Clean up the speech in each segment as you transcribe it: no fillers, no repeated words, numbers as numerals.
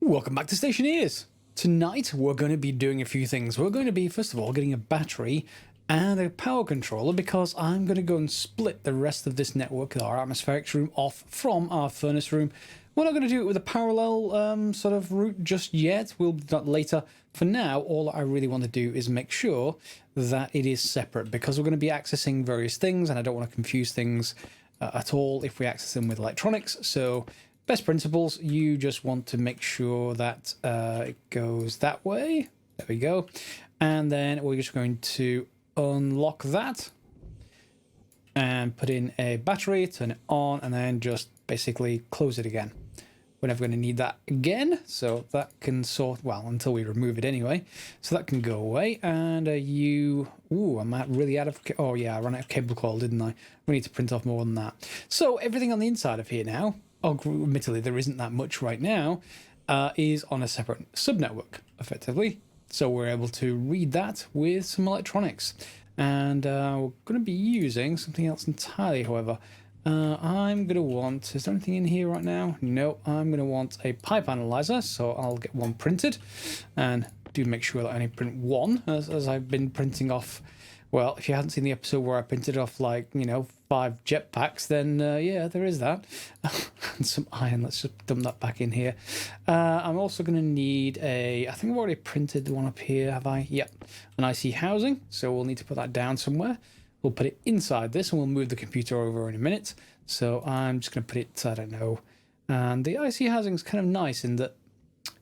Welcome back to Stationeers. Tonight we're going to be doing a few things. We're going to be, first of all, getting a battery and a power controller because I'm going to go and split the rest of this network, our atmospherics room, off from our furnace room. We're not going to do it with a parallel sort of route just yet. We'll do that later. For now, all I really want to do is make sure that it is separate because we're going to be accessing various things and I don't want to confuse things at all if we access them with electronics. So best principles, you just want to make sure that it goes that way. There we go. And then we're just going to unlock that and put in a battery, turn it on, and then just basically close it again. We're never going to need that again, so that can sort, well, until we remove it anyway. So that can go away, and I'm really out of, oh yeah, I ran out of cable coil, didn't I? We need to print off more than that. So everything on the inside of here now, admittedly there isn't that much right now, is on a separate subnetwork, effectively. So we're able to read that with some electronics. And we're going to be using something else entirely, however. I'm going to want, is there anything in here right now? No, I'm going to want a pipe analyzer, so I'll get one printed. And do make sure that I only print one, as I've been printing off. Well, if you hadn't seen the episode where I printed off, like, 5 jetpacks, then yeah, there is that. And some iron, let's just dump that back in here. I'm also going to need I think I've already printed the one up here, have I? Yep, an IC housing, so we'll need to put that down somewhere. We'll put it inside this and we'll move the computer over in a minute. So I'm just going to put it, I don't know. And the IC housing is kind of nice in that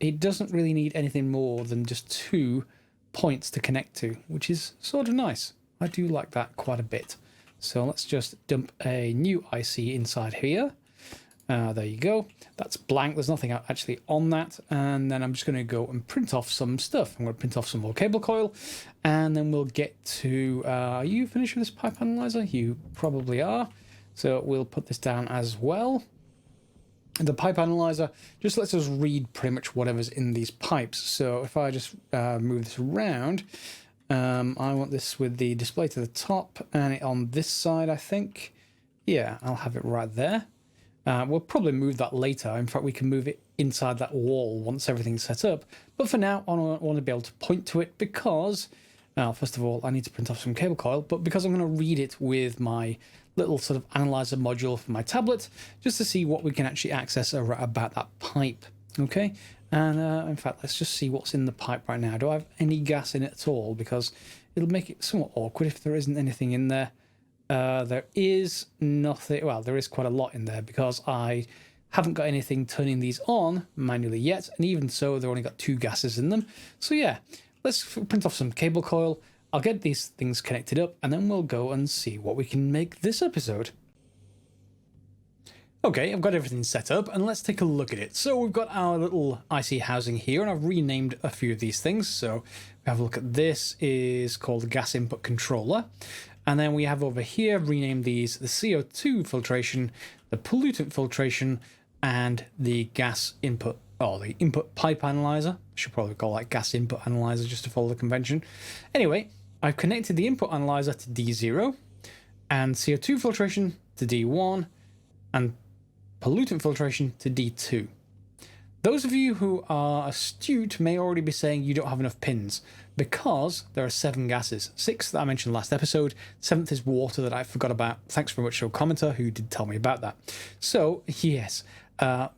it doesn't really need anything more than just 2 points to connect to, which is sort of nice. I do like that quite a bit. So let's just dump a new IC inside here. There you go. That's blank. There's nothing actually on that. And then I'm just going to go and print off some stuff. I'm going to print off some more cable coil. And then we'll get to... are you finished with this pipe analyzer? You probably are. So we'll put this down as well. The pipe analyzer just lets us read pretty much whatever's in these pipes. So if I just move this around... I want this with the display to the top and it on this side, I think. Yeah, I'll have it right there. We'll probably move that later. In fact, we can move it inside that wall once everything's set up. But for now, I want to be able to point to it because, first of all, I need to print off some cable coil, but because I'm going to read it with my little sort of analyzer module for my tablet, just to see what we can actually access about that pipe. Okay, and in fact, let's just see what's in the pipe right now. Do I have any gas in it at all? Because it'll make it somewhat awkward if there isn't anything in there. There is nothing, well, there is quite a lot in there because I haven't got anything turning these on manually yet, and even so, they've only got 2 gases in them. So yeah, let's print off some cable coil. I'll get these things connected up, and then we'll go and see what we can make this episode. Okay, I've got everything set up and let's take a look at it. So we've got our little IC housing here and I've renamed a few of these things. So we have a look at this, is called the gas input controller. And then we have over here, renamed these the CO2 filtration, the pollutant filtration, and the gas input, or the input pipe analyzer. I should probably call that gas input analyzer just to follow the convention. Anyway, I've connected the input analyzer to D0 and CO2 filtration to D1 and pollutant filtration to D2. Those of you who are astute may already be saying you don't have enough pins because there are 7 gases. 6 that I mentioned last episode. 7th is water that I forgot about. Thanks very much to a commenter who did tell me about that. So yes,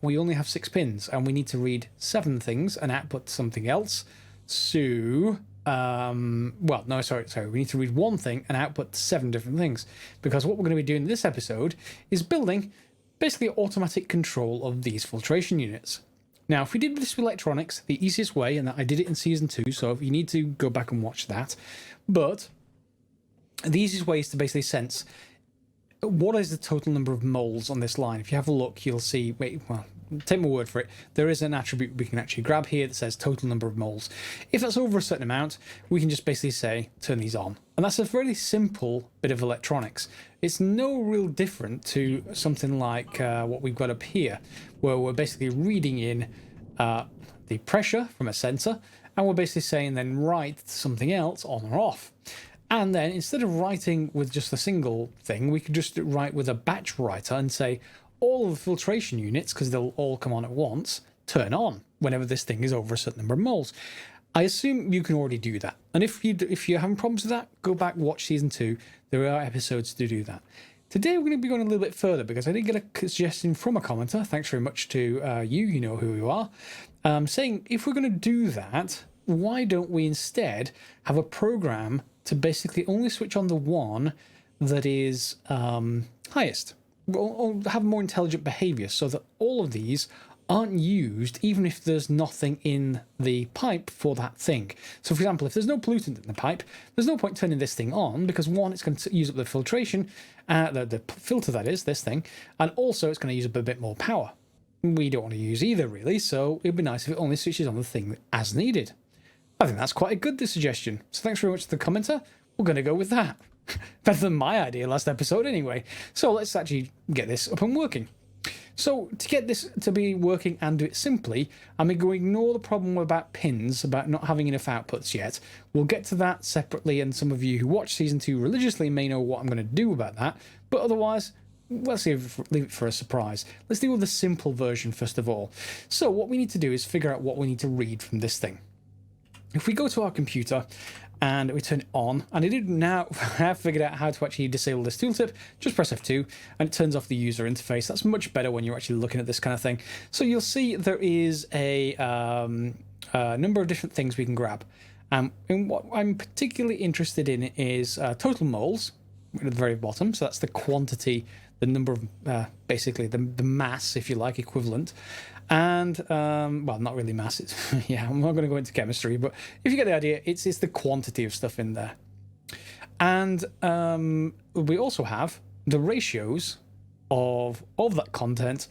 we only have 6 pins and we need to read 7 things and output something else. So, well, no, sorry. We need to read 1 thing and output 7 different things because what we're going to be doing in this episode is building basically automatic control of these filtration units. Now, if we did this with electronics, the easiest way, and I did it in season 2, so if you need to go back and watch that, but the easiest way is to basically sense what is the total number of moles on this line. If you have a look, you'll see, well, take my word for it, there is an attribute we can actually grab here that says total number of moles. If that's over a certain amount, we can just basically say, turn these on. And that's a very simple bit of electronics. It's no real different to something like what we've got up here, where we're basically reading in the pressure from a sensor, and we're basically saying then write something else on or off. And then instead of writing with just a single thing, we could just write with a batch writer and say all of the filtration units, because they'll all come on at once, turn on. whenever this thing is over a certain number of moles. I assume you can already do that. And if you're having problems with that, go back, watch season 2. There are episodes to do that. Today we're going to be going a little bit further because I did get a suggestion from a commenter. Thanks very much to you know who you are. Saying if we're going to do that, why don't we instead have a program to basically only switch on the one that is highest, or have more intelligent behavior, so that all of these aren't used even if there's nothing in the pipe for that thing. So for example, if there's no pollutant in the pipe, there's no point turning this thing on because one, it's going to use up the filtration, the filter that is, this thing, and also it's going to use up a bit more power. We don't want to use either really, so it'd be nice if it only switches on the thing as needed. I think that's quite a good suggestion. So thanks very much to the commenter. We're going to go with that. Better than my idea last episode anyway. So let's actually get this up and working. So to get this to be working and do it simply, I'm going to ignore the problem about pins, about not having enough outputs yet. We'll get to that separately, and some of you who watch season 2 religiously may know what I'm going to do about that. But otherwise, let's leave it for a surprise. Let's deal with the simple version first of all. So what we need to do is figure out what we need to read from this thing. If we go to our computer and we turn it on, and I did now have figured out how to actually disable this tooltip, just press F2 and it turns off the user interface. That's much better when you're actually looking at this kind of thing. So you'll see there is a number of different things we can grab. And what I'm particularly interested in is total moles at the very bottom. So that's the quantity, the number of, basically the mass, if you like, equivalent. And, well, not really mass. It's, yeah, I'm not going to go into chemistry, but if you get the idea, it's the quantity of stuff in there. And we also have the ratios of that content,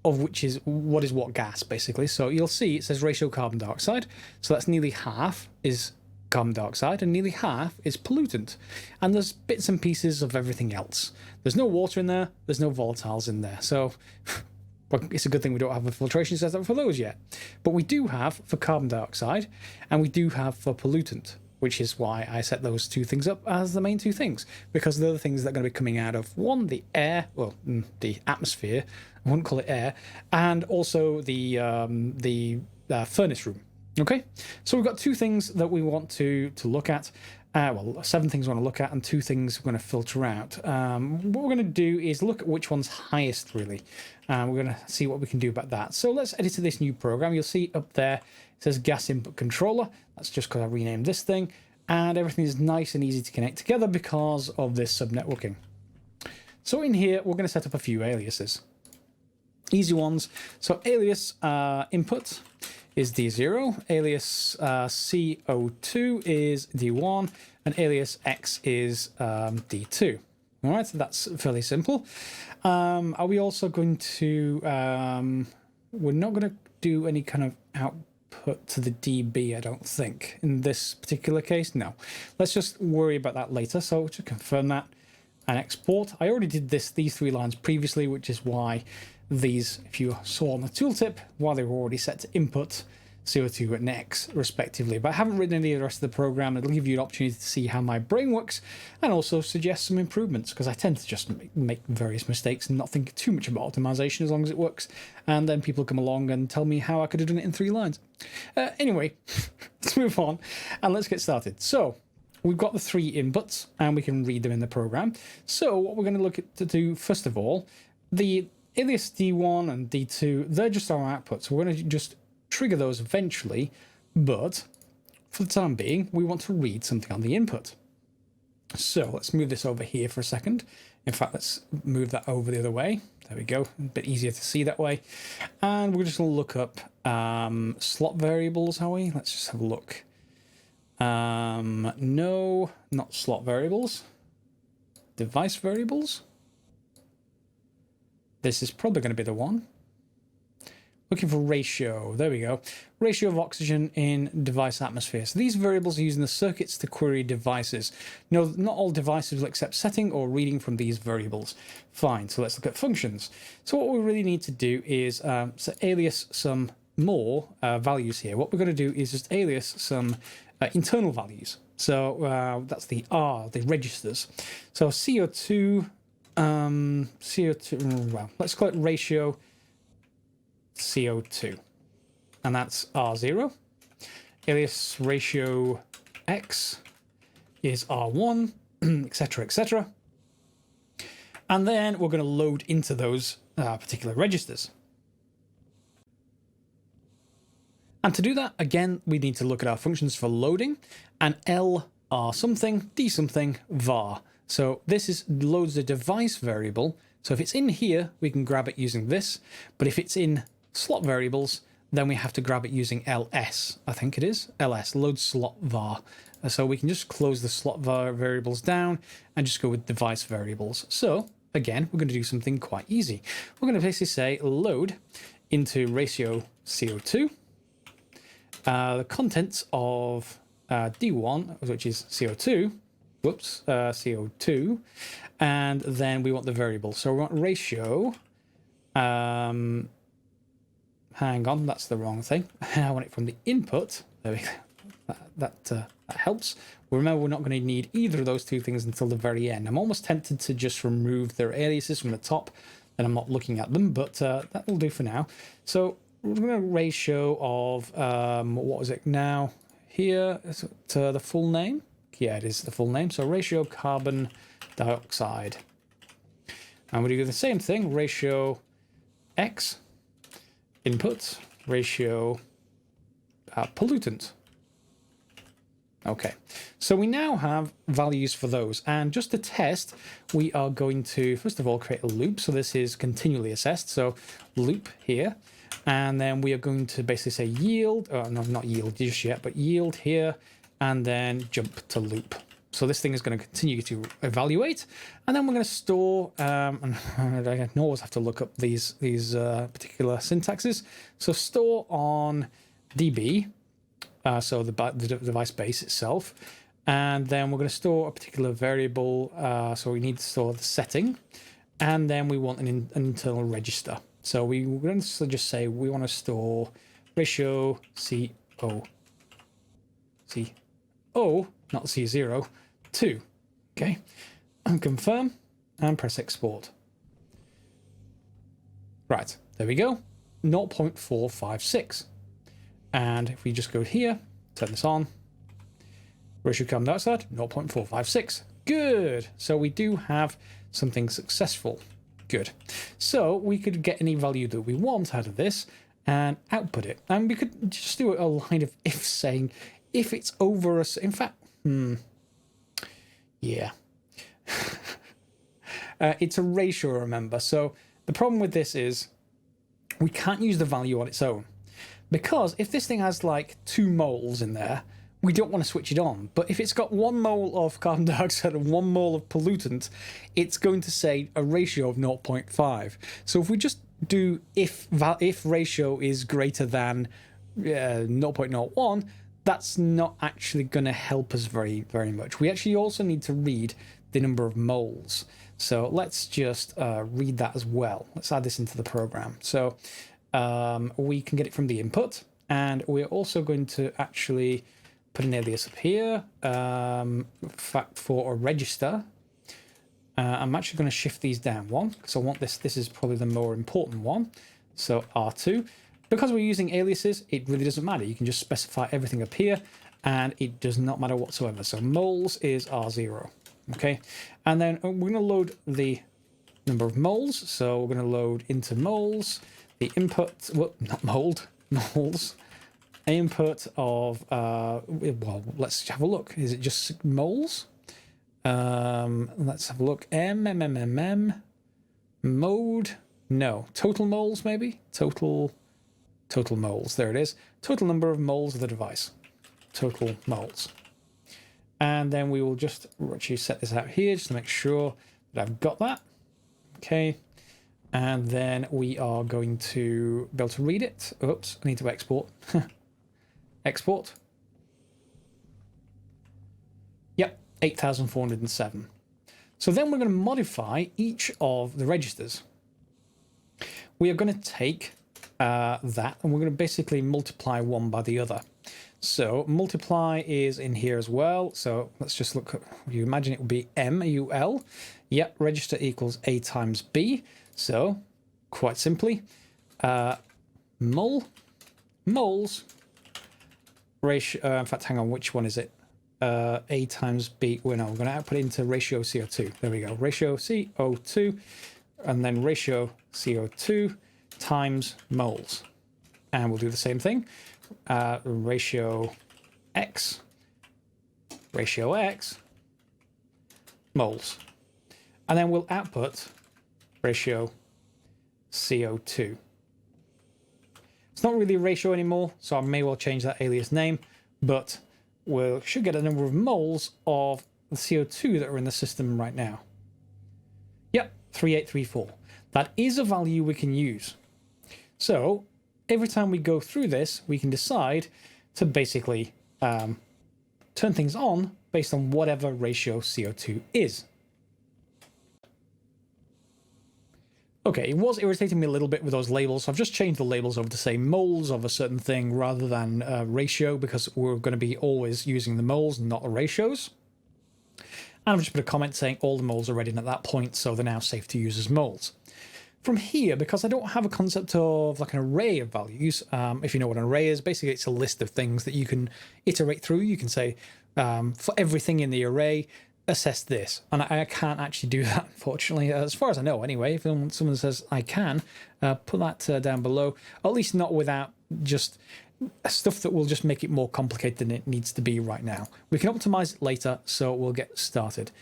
of which is what gas, basically. So you'll see it says ratio carbon dioxide. So that's nearly half is carbon dioxide and nearly half is pollutant. And there's bits and pieces of everything else. There's no water in there. There's no volatiles in there. So... but it's a good thing we don't have a filtration setup for those yet. But we do have for carbon dioxide, and we do have for pollutant, which is why I set those two things up as the main two things, because they're the things that are going to be coming out of, one, the air, well, the atmosphere, I wouldn't call it air, and also the furnace room. Okay, so we've got two things that we want to look at. Well, 7 things we want to look at and 2 things we're going to filter out. What we're going to do is look at which one's highest, really. We're going to see what we can do about that. So let's edit to this new program. You'll see up there, it says gas input controller. That's just because I renamed this thing. And everything is nice and easy to connect together because of this subnetworking. So in here, we're going to set up a few aliases. Easy ones. So alias input is D0, alias CO2 is D1, and alias X is D2. All right, so that's fairly simple. Are we also going to... we're not going to do any kind of output to the DB, I don't think. In this particular case, no. Let's just worry about that later. So to confirm that and export. I already did these 3 lines previously, which is why these, if you saw on the tooltip, why they were already set to input CO2 and X respectively. But I haven't written any of the rest of the program. It'll give you an opportunity to see how my brain works and also suggest some improvements, because I tend to just make various mistakes and not think too much about optimization as long as it works. And then people come along and tell me how I could have done it in 3 lines. Anyway, let's move on and let's get started. So we've got the 3 inputs and we can read them in the program. So what we're going to look at to do first of all, the alias D1 and D2, they're just our outputs. We're going to just trigger those eventually, but for the time being, we want to read something on the input. So let's move this over here for a second. In fact, let's move that over the other way. There we go. A bit easier to see that way. And we're just going to look up slot variables, are we? Let's just have a look. No, not slot variables. Device variables. This is probably going to be the one. Looking for ratio. There we go. Ratio of oxygen in device atmosphere. So these variables are using the circuits to query devices. No, not all devices will accept setting or reading from these variables. Fine. So let's look at functions. So what we really need to do is alias some more values here. What we're going to do is just alias some internal values. So that's the R, the registers. So CO2, well, let's call it ratio CO2. and that's R0. Alias ratio X is R1, etc., etc. And then we're going to load into those particular registers. And to do that, again, we need to look at our functions for loading, and L R something, D something, var. So this is loads the device variable. So if it's in here, we can grab it using this. But if it's in slot variables, then we have to grab it using ls, I think it is. ls, load slot var. So we can just close the slot var variables down and just go with device variables. So again, we're going to do something quite easy. We're going to basically say load into ratio CO2. The contents of D1, which is CO2, CO2, and then we want the variable. So we want ratio, hang on, that's the wrong thing. I want it from the input. There we go. That helps. Remember, we're not going to need either of those two things until the very end. I'm almost tempted to just remove their aliases from the top, and I'm not looking at them, but that will do for now. So we're going to ratio of, what was it now? Here, to the full name. Yeah, it is the full name. So ratio carbon dioxide. And we do the same thing, ratio X, input, ratio pollutant. Okay, so we now have values for those. And just to test, we are going to, first of all, create a loop. So this is continually assessed. So loop here. And then we are going to basically say yield, no, not yield just yet, but yield here, and then jump to loop. So this thing is going to continue to evaluate, and then we're going to store, and I always have to look up these particular syntaxes. So store on DB, so the device base itself, and then we're going to store a particular variable, so we need to store the setting, and then we want an internal register. So we're going to just say we want to store ratio CO, not C0, 2. Okay, and confirm and press export. Right, there we go, 0.456. And if we just go here, turn this on, ratio carbon dioxide, 0.456. Good. So we do have something successful. Good. So we could get any value that we want out of this and output it. And we could just do a line of if saying if it's over us. In fact, yeah. It's a ratio, remember. So the problem with this is we can't use the value on its own. Because if this thing has like 2 moles in there, we don't want to switch it on. But if it's got 1 mole of carbon dioxide and 1 mole of pollutant, it's going to say a ratio of 0.5. So if we just do if ratio is greater than 0.01, that's not actually going to help us very, very much. We actually also need to read the number of moles. So let's just read that as well. Let's add this into the program. So we can get it from the input, and we're also going to actually put an alias up here, fact for a register. I'm actually going to shift these down one, because I want this is probably the more important one. So R2. Because we're using aliases, it really doesn't matter. You can just specify everything up here, and it does not matter whatsoever. So moles is R0. Okay, and then we're going to load the number of moles. So we're going to load into moles, the input, well, not moles. Input of, well, let's have a look. Is it just moles? Let's have a look. Mode. No. Total moles, maybe? Total moles. There it is. Total number of moles of the device. Total moles. And then we will just actually set this out here just to make sure that I've got that. Okay. And then we are going to be able to read it. Oops, I need to export. Export. Yep, 8,407. So then we're going to modify each of the registers. We are going to take that, and we're going to basically multiply one by the other. So multiply is in here as well. So let's just look at, you imagine it would be MUL. Yep, register equals A times B. So quite simply, mul moles ratio. In fact, hang on, which one is it? A times B. Well, no, we're going to output it into ratio CO2. There we go. Ratio CO2, and then ratio CO2 times moles. And we'll do the same thing. Ratio X moles. And then we'll output ratio CO2. It's not really a ratio anymore, so I may well change that alias name, but we should get a number of moles of the CO2 that are in the system right now. Yep, 3834. That is a value we can use. So every time we go through this, we can decide to basically turn things on based on whatever ratio CO2 is. Okay, it was irritating me a little bit with those labels, so I've just changed the labels over to say moles of a certain thing rather than ratio, because we're going to be always using the moles, not the ratios. And I've just put a comment saying all the moles are ready at that point, so they're now safe to use as moles. From here, because I don't have a concept of like an array of values, if you know what an array is, basically it's a list of things that you can iterate through. You can say, for everything in the array, assess this, and I can't actually do that, unfortunately, as far as I know anyway. If someone says I can, put that down below, at least not without just stuff that will just make it more complicated than it needs to be right now. We can optimize it later, so we'll get started.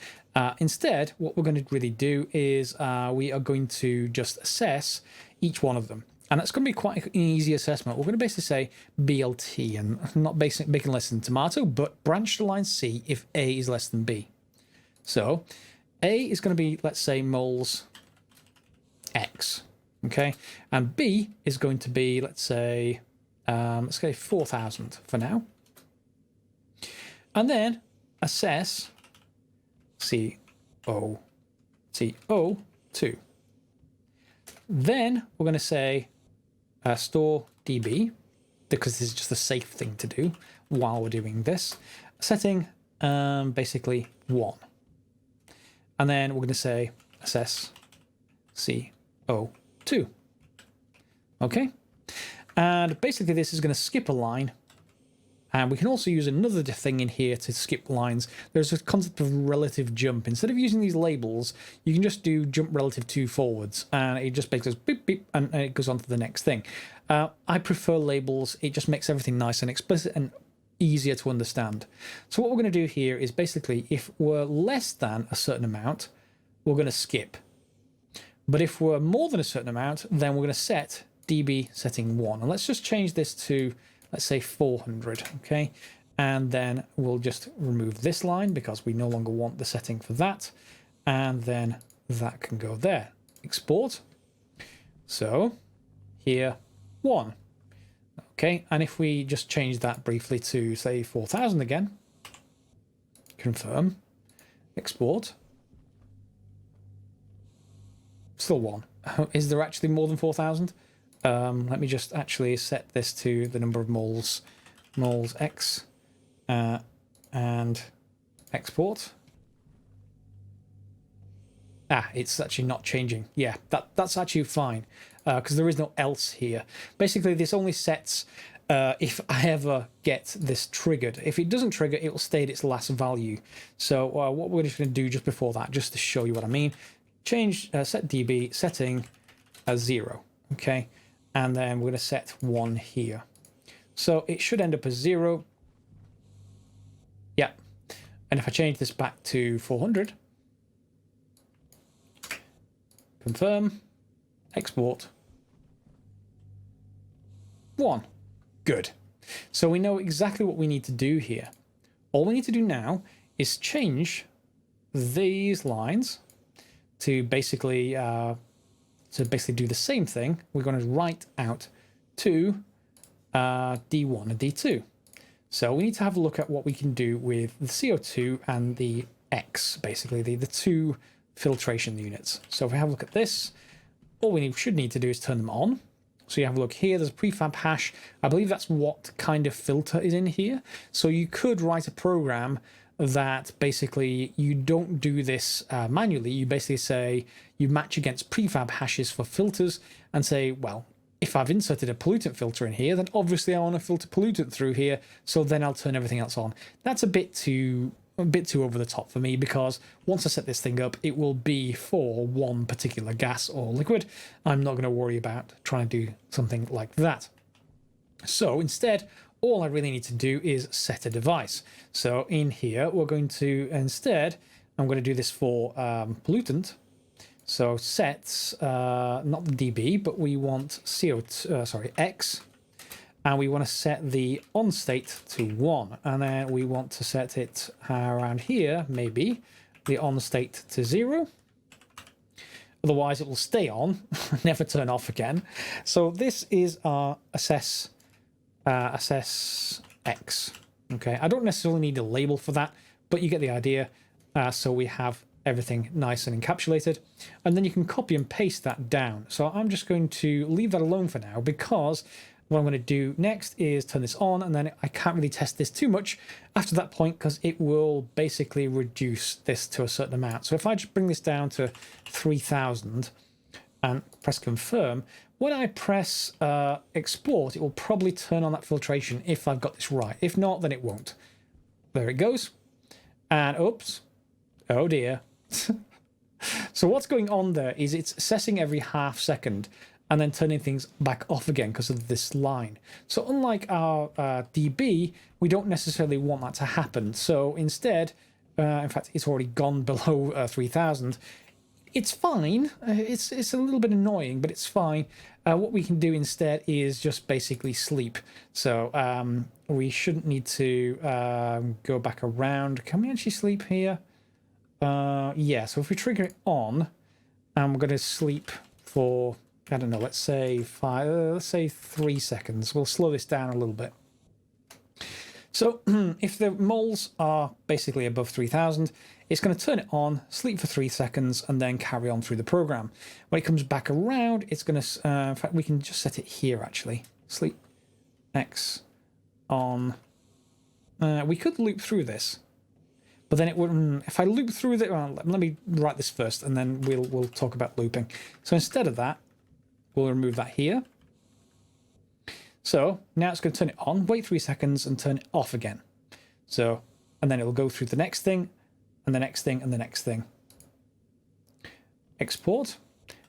Instead, what we're going to really do is we are going to just assess each one of them. And that's going to be quite an easy assessment. We're going to basically say BLT, and not making less than tomato, but branch to line C if A is less than B. So A is going to be, let's say, moles X, okay? And B is going to be, let's say 4,000 for now. And then assess CO2. Then we're going to say store dB, because this is just a safe thing to do while we're doing this. Setting basically 1. And then we're going to say assess CO2. Okay? And basically this is going to skip a line. And we can also use another thing in here to skip lines. There's a concept of relative jump. Instead of using these labels, you can just do jump relative to forwards. And it just makes us beep, beep, and it goes on to the next thing. I prefer labels. It just makes everything nice and explicit and easier to understand. So what we're going to do here is basically, if we're less than a certain amount, we're going to skip. But if we're more than a certain amount, then we're going to set dB setting 1. And let's just change this to, let's say 400, okay? And then we'll just remove this line because we no longer want the setting for that. And then that can go there. Export. So here, 1. Okay, and if we just change that briefly to, say, 4,000 again, confirm, export, still 1. Is there actually more than 4,000? Let me just actually set this to the number of moles X, and export. It's actually not changing. Yeah, that's actually fine, because there is no else here. Basically, this only sets if I ever get this triggered. If it doesn't trigger, it will stay at its last value. So what we're just going to do just before that, just to show you what I mean, change set dB setting as 0, okay? And then we're going to set 1 here. So it should end up as 0. Yeah. And if I change this back to 400, confirm, export, 1. Good. So we know exactly what we need to do here. All we need to do now is change these lines to basically do the same thing. We're going to write out to D1 and D2. So we need to have a look at what we can do with the CO2 and the X, basically the two filtration units. So if we have a look at this, all we should need to do is turn them on. So you have a look here, there's a prefab hash. I believe that's what kind of filter is in here. So you could write a program that basically you don't do this manually. You basically say you match against prefab hashes for filters and say, well, If I've inserted a pollutant filter in here, then obviously I want to filter pollutant through here, so then I'll turn everything else on. That's a bit too over the top for me, because once I set this thing up, it will be for one particular gas or liquid. I'm not going to worry about trying to do something like that. So instead, all I really need to do is set a device. So in here, we're going to, instead, I'm going to do this for pollutant. So sets, not the dB, but we want CO2, X, and we want to set the on state to 1, and then we want to set it around here, maybe, the on state to 0. Otherwise, it will stay on, never turn off again. So this is our assess X. Okay, I don't necessarily need a label for that, but you get the idea. So we have everything nice and encapsulated, and then you can copy and paste that down. So I'm just going to leave that alone for now, because what I'm going to do next is turn this on, and then I can't really test this too much after that point, because it will basically reduce this to a certain amount. So if I just bring this down to 3000 and press confirm, when I press export, it will probably turn on that filtration if I've got this right. If not, then it won't. There it goes. And oops, oh dear. So what's going on there is it's assessing every half second and then turning things back off again because of this line. So unlike our dB, we don't necessarily want that to happen. So instead, in fact, it's already gone below 3000. It's fine. It's a little bit annoying, but it's fine. What we can do instead is just basically sleep. So we shouldn't need to go back around. Can we actually sleep here? Yeah, so if we trigger it on, and we're going to sleep for, I don't know, let's say 3 seconds. We'll slow this down a little bit. So if the moles are basically above 3000, it's going to turn it on, sleep for 3 seconds, and then carry on through the program. When it comes back around, it's going to, in fact, we can just set it here actually. Sleep X on. We could loop through this, but then it wouldn't. If I loop through the, let me write this first, and then we'll talk about looping. So instead of that, we'll remove that here. So now it's going to turn it on, wait 3 seconds, and turn it off again. So, and then it'll go through the next thing, and the next thing, and the next thing. Export.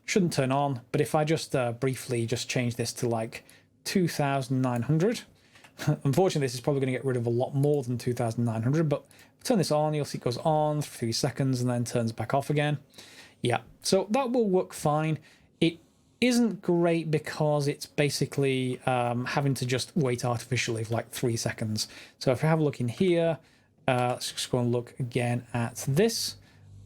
Shouldn't turn on, but if I just briefly just change this to like 2900, unfortunately this is probably going to get rid of a lot more than 2900, but turn this on, you'll see it goes on for 3 seconds and then turns back off again. Yeah, so that will work fine. It isn't great because it's basically having to just wait artificially for like 3 seconds. So if we have a look in here, let's just go and look again at this.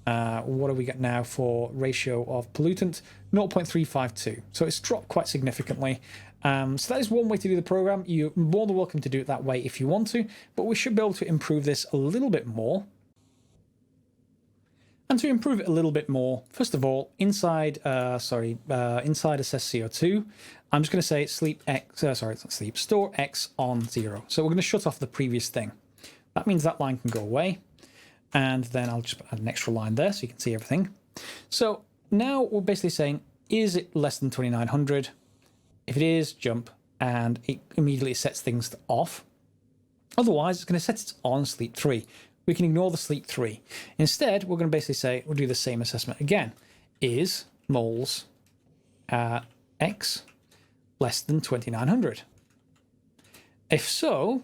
What do we get now for ratio of pollutant? 0.352. So it's dropped quite significantly. So that is one way to do the program. You're more than welcome to do it that way if you want to, but we should be able to improve this a little bit more. And to improve it a little bit more, first of all, inside inside assess CO2, I'm just going to say sleep X, sorry, it's not sleep, store X on 0. So we're going to shut off the previous thing. That means that line can go away. And then I'll just add an extra line there so you can see everything. So now we're basically saying, is it less than 2900? If it is, jump, and it immediately sets things to off. Otherwise, it's going to set it on sleep 3. We can ignore the sleep 3. Instead, we're going to basically say, we'll do the same assessment again. Is moles X less than 2900? If so,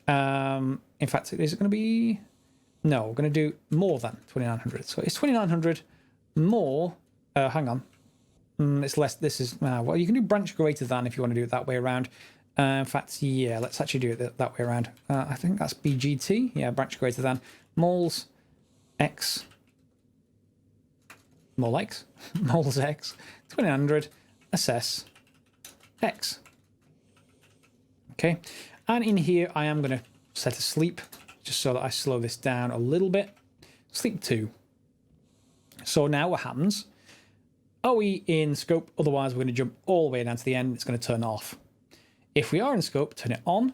in fact, is it going to be... No, we're going to do more than 2900. So it's 2900 more... hang on. It's less. This is... well, you can do branch greater than if you want to do it that way around. In fact, yeah, let's actually do it that way around. I think that's BGT. Yeah, branch greater than. Moles X. Mole X. Moles X. 2900. Assess X. Okay. And in here, I am going to set a sleep, just so that I slow this down a little bit. Sleep 2. So now what happens? Are we in scope? Otherwise, we're going to jump all the way down to the end. It's going to turn off. If we are in scope, turn it on,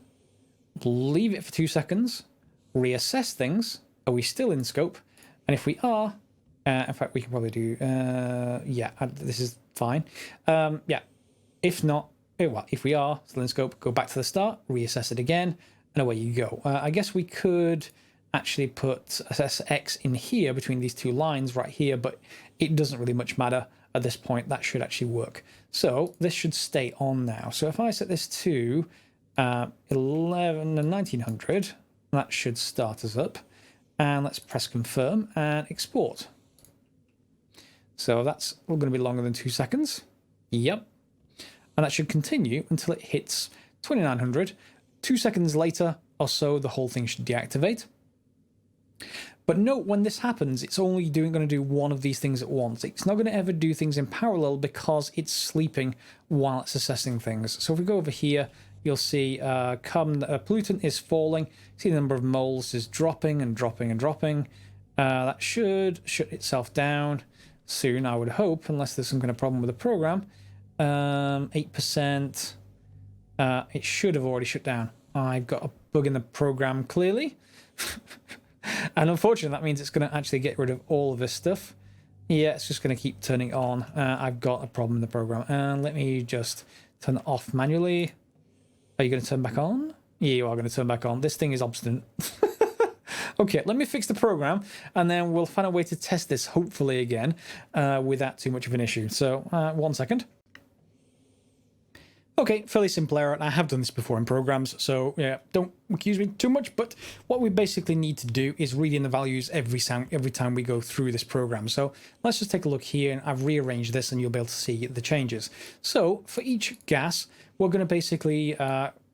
leave it for 2 seconds, reassess things. Are we still in scope? And if we are, in fact, we can probably do, yeah, this is fine. Yeah, if not, well, if we are, oscilloscope, go back to the start, reassess it again, and away you go. I guess we could actually put assess X in here between these two lines right here, but it doesn't really much matter at this point. That should actually work. So this should stay on now. So if I set this to 1900, that should start us up. And let's press confirm and export. So that's going to be longer than 2 seconds. Yep. And that should continue until it hits 2900. 2 seconds later or so, the whole thing should deactivate. But note, when this happens, it's only going to do one of these things at once. It's not going to ever do things in parallel because it's sleeping while it's assessing things. So if we go over here, you'll see carbon pollutant is falling. See the number of moles is dropping and dropping and dropping. That should shut itself down soon, I would hope, unless there's some kind of problem with the program. 8%. It should have already shut down. I've got a bug in the program, clearly. And unfortunately, that means it's going to actually get rid of all of this stuff. Yeah, it's just going to keep turning on. I've got a problem in the program. And let me just turn it off manually. Are you going to turn back on? Yeah, you are going to turn back on. This thing is obstinate. Okay, let me fix the program, and then we'll find a way to test this, hopefully again, without too much of an issue. So, 1 second. Okay, fairly simple error, and I have done this before in programs, so yeah, don't accuse me too much, but what we basically need to do is read in the values every time we go through this program. So let's just take a look here, and I've rearranged this, and you'll be able to see the changes. So for each gas, we're going to basically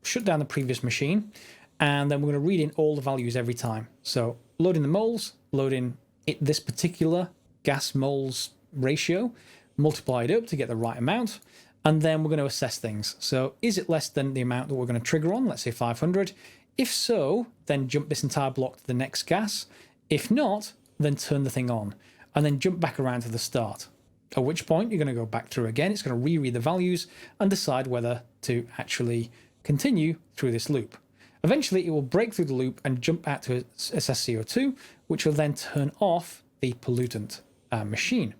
shut down the previous machine, and then we're going to read in all the values every time. So load in the moles, load in this particular gas moles ratio, multiply it up to get the right amount, and then we're going to assess things. So is it less than the amount that we're going to trigger on? Let's say 500. If so, then jump this entire block to the next gas. If not, then turn the thing on and then jump back around to the start. At which point you're going to go back through again. It's going to reread the values and decide whether to actually continue through this loop. Eventually, it will break through the loop and jump out to assess CO2, which will then turn off the pollutant machine.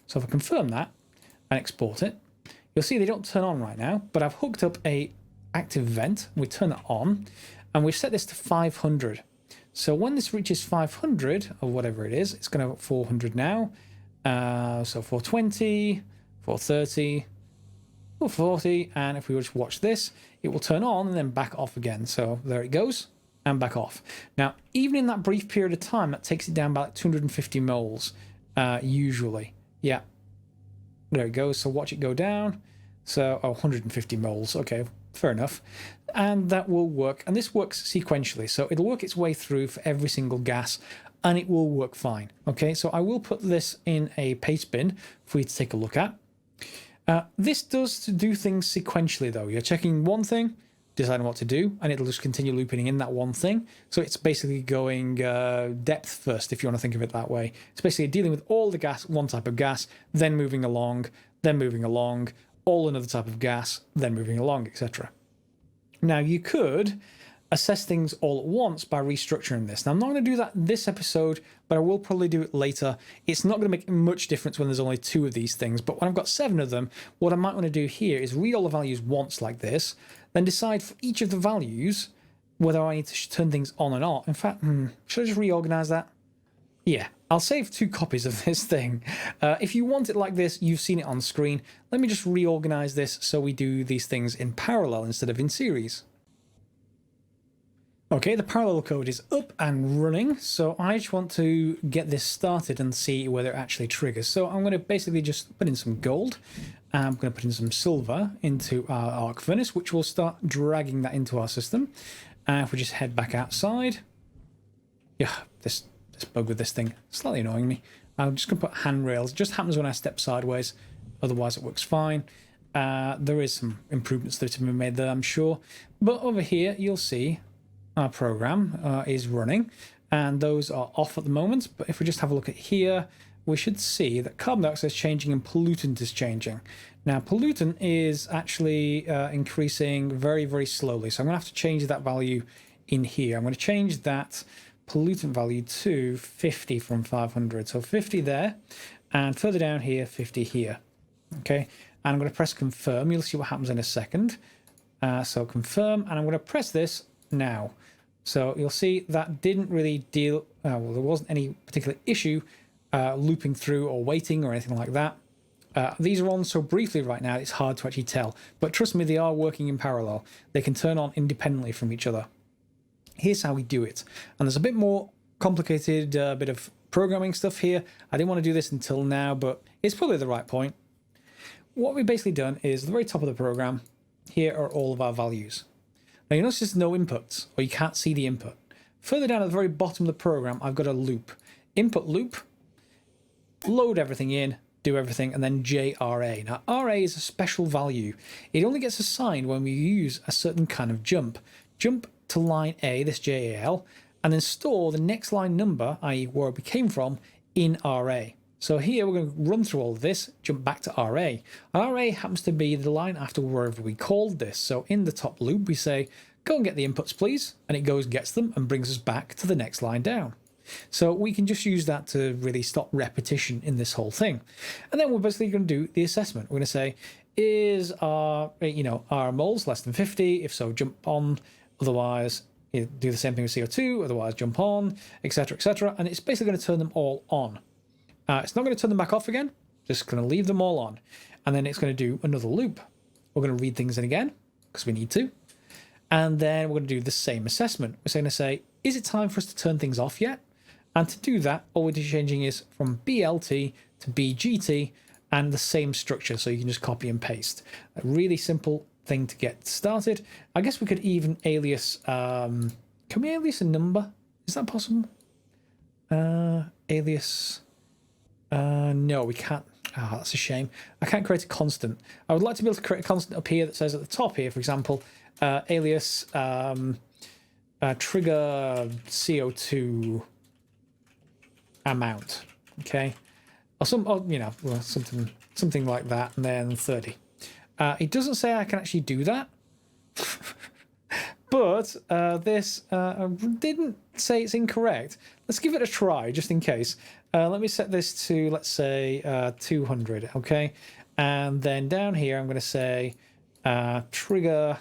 So if I confirm that and export it, you'll see they don't turn on right now, but I've hooked up a active vent. We turn it on, and we've set this to 500. So when this reaches 500, or whatever it is, it's going to 400 now. So 420, 430, 440, and if we just watch this, it will turn on and then back off again. So there it goes, and back off. Now, even in that brief period of time, that takes it down by like 250 moles, usually. Yeah. There it goes. So watch it go down. So 150 moles. Okay, fair enough. And that will work. And this works sequentially. So it'll work its way through for every single gas, and it will work fine. Okay, so I will put this in a paste bin for you to take a look at. This does do things sequentially, though. You're checking one thing, deciding what to do, and it'll just continue looping in that one thing. So it's basically going depth first, if you want to think of it that way. It's basically dealing with all the gas, one type of gas, then moving along, all another type of gas, then moving along, etc. Now, you could assess things all at once by restructuring this. Now, I'm not going to do that this episode, but I will probably do it later. It's not going to make much difference when there's only 2 of these things, but when I've got 7 of them, what I might want to do here is read all the values once like this, then decide for each of the values whether I need to turn things on and off. In fact, should I just reorganize that? Yeah, I'll save 2 copies of this thing. If you want it like this, you've seen it on screen. Let me just reorganize this so we do these things in parallel instead of in series. Okay, the parallel code is up and running, so I just want to get this started and see whether it actually triggers. So I'm going to basically just put in some gold. I'm going to put in some silver into our arc furnace, which will start dragging that into our system. And if we just head back outside, yeah, this bug with this thing, slightly annoying me. I'm just going to put handrails. It just happens when I step sideways. Otherwise, it works fine. There is some improvements that have been made there, I'm sure. But over here, you'll see our program is running, and those are off at the moment. But if we just have a look at here, we should see that carbon dioxide is changing and pollutant is changing. Now, pollutant is actually increasing very, very slowly. So I'm going to have to change that value in here. I'm going to change that pollutant value to 50 from 500. So 50 there, and further down here, 50 here. Okay, and I'm going to press confirm. You'll see what happens in a second. So confirm, and I'm going to press this now. So you'll see that didn't really deal, well, there wasn't any particular issue looping through or waiting or anything like that. These are on so briefly right now, it's hard to actually tell. But trust me, they are working in parallel. They can turn on independently from each other. Here's how we do it. And there's a bit more complicated bit of programming stuff here. I didn't want to do this until now, but it's probably the right point. What we've basically done is at the very top of the program, here are all of our values. Now you notice there's no inputs, or you can't see the input. Further down at the very bottom of the program, I've got a loop. Input loop, load everything in, do everything, and then JRA. Now RA is a special value. It only gets assigned when we use a certain kind of jump. Jump to line A, this JAL, and then store the next line number, i.e. where we came from, in RA. So here we're going to run through all of this, jump back to RA. RA happens to be the line after wherever we called this. So in the top loop we say, go and get the inputs please, and it goes and gets them and brings us back to the next line down. So we can just use that to really stop repetition in this whole thing. And then we're basically going to do the assessment. We're going to say, is our, our moles less than 50? If so, jump on. Otherwise, do the same thing with CO2. Otherwise, jump on, etc., etc. And it's basically going to turn them all on. It's not going to turn them back off again. Just going to leave them all on. And then it's going to do another loop. We're going to read things in again, because we need to. And then we're going to do the same assessment. We're going to say, is it time for us to turn things off yet? And to do that, all we're changing is from BLT to BGT and the same structure. So you can just copy and paste. A really simple thing to get started. I guess we could even alias, can we alias a number? Is that possible? Alias, no, we can't. Oh, that's a shame. I can't create a constant. I would like to be able to create a constant up here that says at the top here, for example, alias trigger CO2 amount, okay, or something like that, and then 30. It doesn't say I can actually do that, but this didn't say it's incorrect. Let's give it a try just in case. Let me set this to, let's say 200, okay, and then down here I'm going to say trigger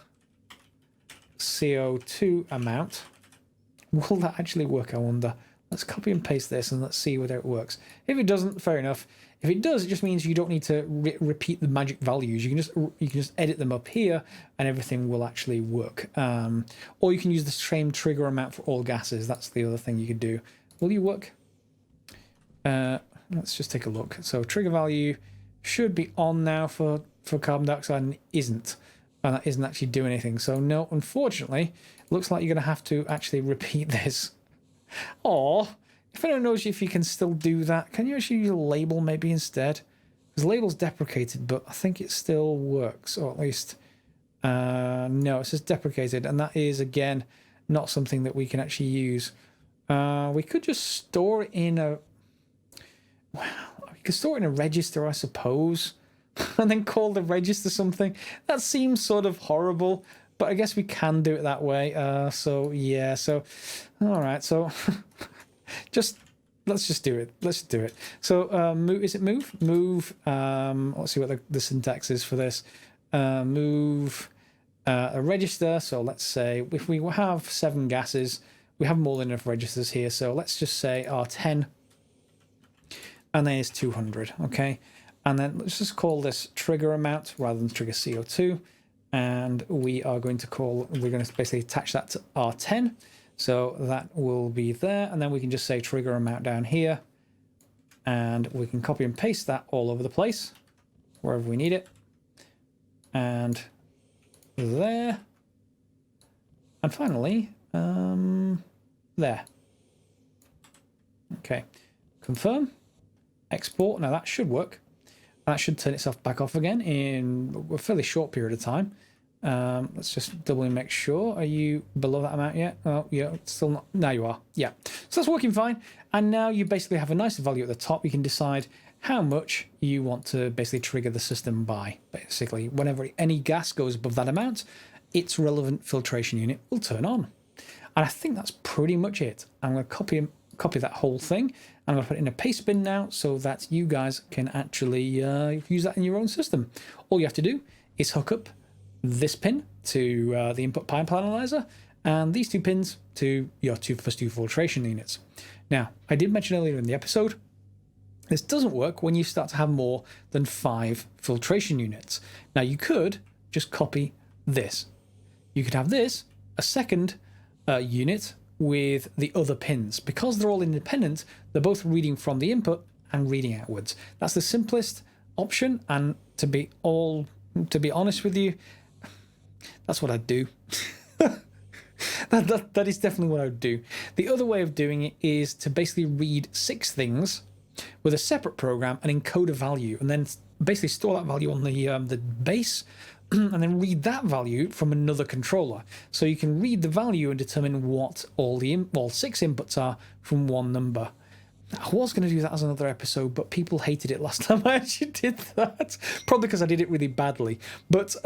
CO2 amount. Will that actually work, I wonder? Let's copy and paste this and let's see whether it works. If it doesn't, fair enough. If it does, it just means you don't need to repeat the magic values. You can just edit them up here and everything will actually work. Or you can use the same trigger amount for all gases. That's the other thing you could do. Will you work? Let's just take a look. So trigger value should be on now for carbon dioxide, and it isn't. And that isn't actually doing anything. So no, unfortunately, it looks like you're going to have to actually repeat this. Or, if anyone knows if you can still do that, can you actually use a label maybe instead? Because label's deprecated, but I think it still works, or at least, no, it says deprecated, and that is, again, not something that we can actually use. We could just store it in a, well, we could store it in a register, I suppose, and then call the register something. That seems sort of horrible, but I guess we can do it that way. So yeah, so all right, so let's just do it. Let's do it. So move, is it move? Move. Let's see what the syntax is for this. Move a register. So let's say if we have 7 gases, we have more than enough registers here. So let's just say R10, and then it's 200. Okay, and then let's just call this trigger amount rather than trigger CO2. And we are going to we're going to basically attach that to R10. So that will be there. And then we can just say trigger amount down here. And we can copy and paste that all over the place, wherever we need it. And there. And finally, there. Okay. Confirm. Export. Now that should work. That should turn itself back off again in a fairly short period of time. Let's just doubly make sure. Are you below that amount yet? Oh, yeah, still not. Now you are. Yeah. So that's working fine. And now you basically have a nice value at the top. You can decide how much you want to basically trigger the system by. Basically, whenever any gas goes above that amount, its relevant filtration unit will turn on. And I think that's pretty much it. I'm going to copy that whole thing. I'm going to put it in a paste bin now so that you guys can actually use that in your own system. All you have to do is hook up this pin to the input pipeline analyzer and these 2 pins to your first 2 filtration units. Now, I did mention earlier in the episode, this doesn't work when you start to have more than 5 filtration units. Now, you could just copy this. You could have this, a second unit with the other pins. Because they're all independent, they're both reading from the input and reading outwards. That's the simplest option, and to be honest with you, that's what I'd do. That is definitely what I would do. The other way of doing it is to basically read 6 things with a separate program and encode a value, and then basically store that value on the base, and then read that value from another controller. So you can read the value and determine what all 6 inputs are from one number. I was going to do that as another episode, but people hated it last time I actually did that. Probably because I did it really badly. But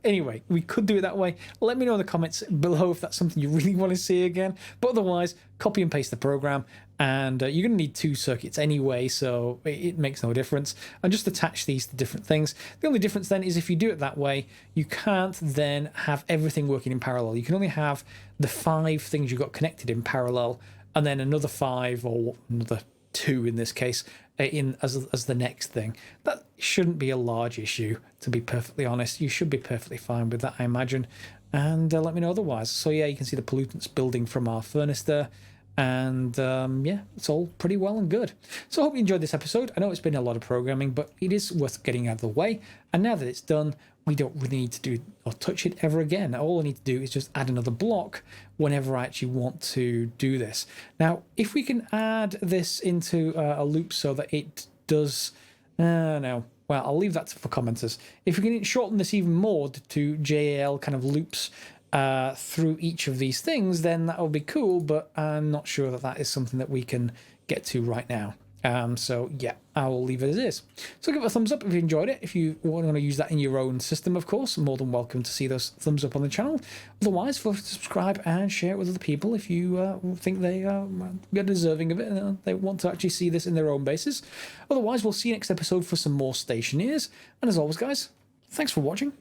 anyway, we could do it that way. Let me know in the comments below if that's something you really want to see again. But otherwise, copy and paste the program. And you're going to need 2 circuits anyway, so it makes no difference. And just attach these to different things. The only difference then is if you do it that way, you can't then have everything working in parallel. You can only have the 5 things you've got connected in parallel, and then another 5 or another 2 in this case as the next thing. That shouldn't be a large issue, to be perfectly honest. You should be perfectly fine with that, I imagine. And let me know otherwise. So yeah, you can see the pollutants building from our furnace there. And yeah, it's all pretty well and good. So I hope you enjoyed this episode. I know it's been a lot of programming, but it is worth getting out of the way. And now that it's done, we don't really need to do or touch it ever again. All I need to do is just add another block whenever I actually want to do this. Now, if we can add this into a loop so that it does... no. Well, I'll leave that for commenters. If we can shorten this even more to JAL kind of loops through each of these things, then that would be cool, but I'm not sure that that is something that we can get to right now. So yeah, I will leave it as is. So give it a thumbs up if you enjoyed it. If you want to use that in your own system, of course, more than welcome to see those thumbs up on the channel. Otherwise, feel free to subscribe and share it with other people if you think they are deserving of it and they want to actually see this in their own basis. Otherwise, we'll see you next episode for some more Stationeers. And as always, guys, thanks for watching.